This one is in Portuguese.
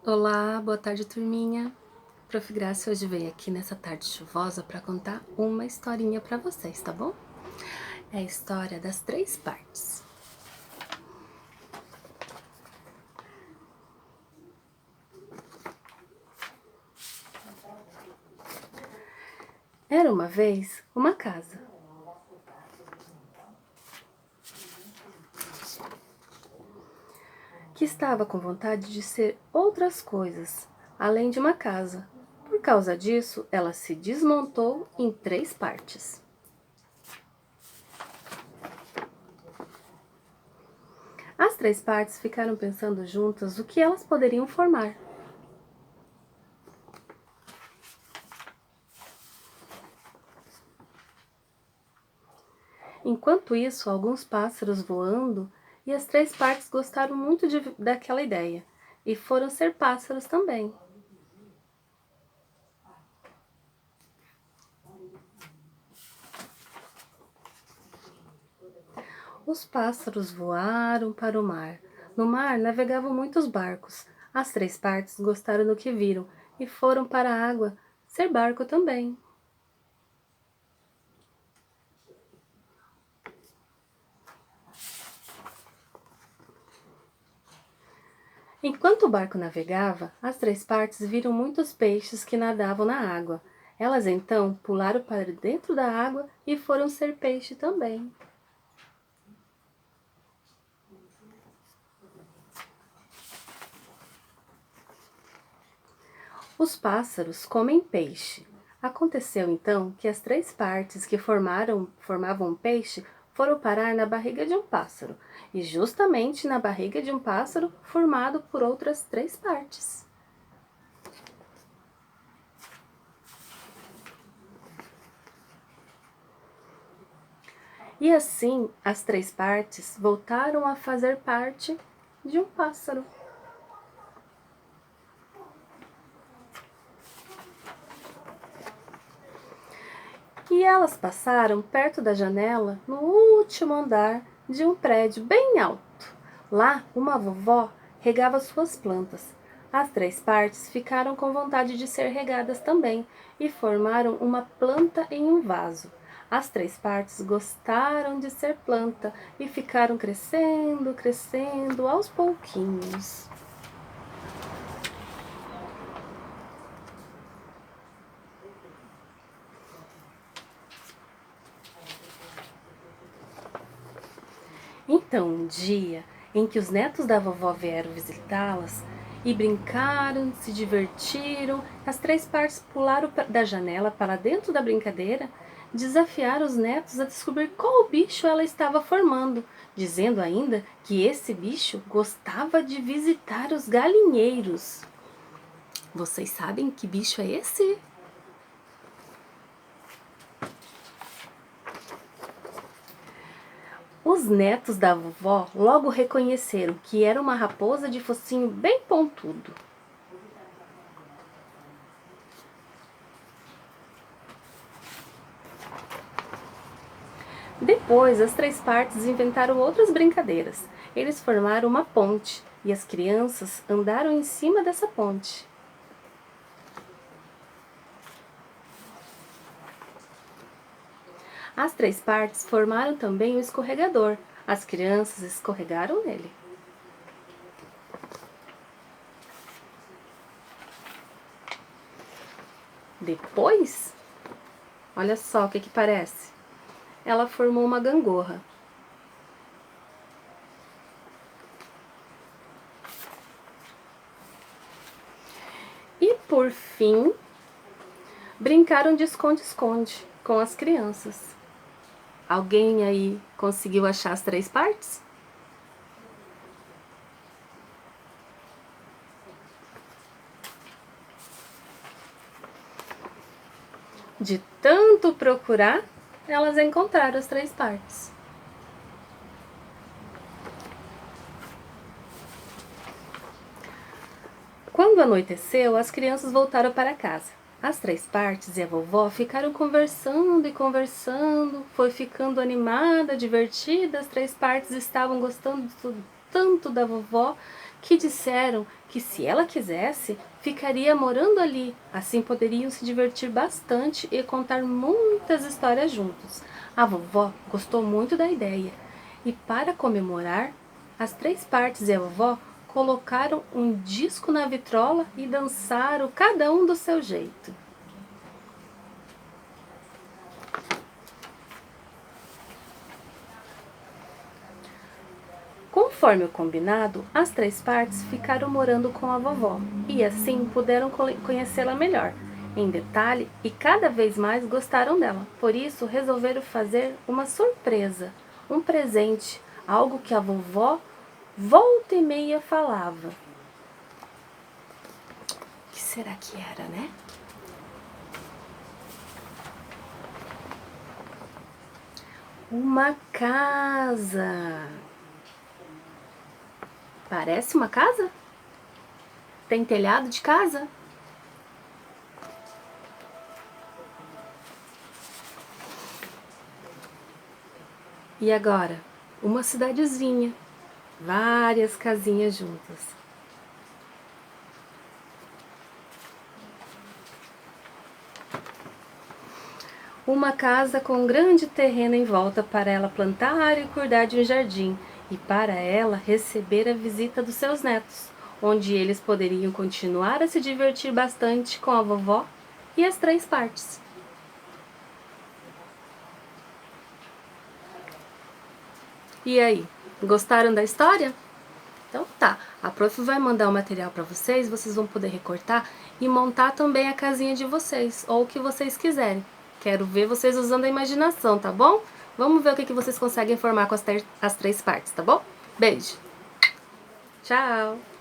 Olá, boa tarde, turminha. Prof. Graça hoje veio aqui nessa tarde chuvosa para contar uma historinha para vocês, tá bom? É a história das 3 partes. Era uma vez uma casa. Que estava com vontade de ser outras coisas, além de uma casa. Por causa disso, ela se desmontou em 3 partes. As 3 partes ficaram pensando juntas o que elas poderiam formar. Enquanto isso, alguns pássaros voando, e as 3 partes gostaram muito daquela ideia, e foram ser pássaros também. Os pássaros voaram para o mar. No mar navegavam muitos barcos. As 3 partes gostaram do que viram, e foram para a água ser barco também. Enquanto o barco navegava, as 3 partes viram muitos peixes que nadavam na água. Elas então pularam para dentro da água e foram ser peixe também. Os pássaros comem peixe. Aconteceu então que as 3 partes que formavam um peixe foram parar na barriga de um pássaro, e justamente na barriga de um pássaro formado por outras 3 partes. E assim as 3 partes voltaram a fazer parte de um pássaro. E elas passaram perto da janela no último andar de um prédio bem alto. Lá, uma vovó regava suas plantas. As 3 partes ficaram com vontade de ser regadas também e formaram uma planta em um vaso. As 3 partes gostaram de ser planta e ficaram crescendo, crescendo aos pouquinhos. Então, um dia em que os netos da vovó vieram visitá-las e brincaram, se divertiram, as 3 partes pularam da janela para dentro da brincadeira, desafiaram os netos a descobrir qual bicho ela estava formando, dizendo ainda que esse bicho gostava de visitar os galinheiros. Vocês sabem que bicho é esse? Os netos da vovó logo reconheceram que era uma raposa de focinho bem pontudo. Depois, as 3 partes inventaram outras brincadeiras. Eles formaram uma ponte e as crianças andaram em cima dessa ponte. As 3 partes formaram também um escorregador. As crianças escorregaram nele. Depois, olha só o que parece. Ela formou uma gangorra. E por fim, brincaram de esconde-esconde com as crianças. Alguém aí conseguiu achar as 3 partes? De tanto procurar, elas encontraram as 3 partes. Quando anoiteceu, as crianças voltaram para casa. As 3 partes e a vovó ficaram conversando e conversando, foi ficando animada, divertida. As 3 partes estavam gostando tanto da vovó que disseram que se ela quisesse, ficaria morando ali. Assim poderiam se divertir bastante e contar muitas histórias juntos. A vovó gostou muito da ideia e, para comemorar, as 3 partes e a vovó colocaram um disco na vitrola e dançaram cada um do seu jeito. Conforme o combinado, as 3 partes ficaram morando com a vovó e assim puderam conhecê-la melhor, em detalhe, e cada vez mais gostaram dela. Por isso, resolveram fazer uma surpresa, um presente, algo que a vovó volta e meia falava. O que será que era, né? Uma casa. Parece uma casa? Tem telhado de casa? E agora? Uma cidadezinha. Várias casinhas juntas. Uma casa com um grande terreno em volta para ela plantar e cuidar de um jardim, e para ela receber a visita dos seus netos, onde eles poderiam continuar a se divertir bastante com a vovó e as 3 partes. E aí, gostaram da história? Então tá, a prof vai mandar o material para vocês, vocês vão poder recortar e montar também a casinha de vocês, ou o que vocês quiserem. Quero ver vocês usando a imaginação, tá bom? Vamos ver o que vocês conseguem formar com as 3 partes, tá bom? Beijo! Tchau!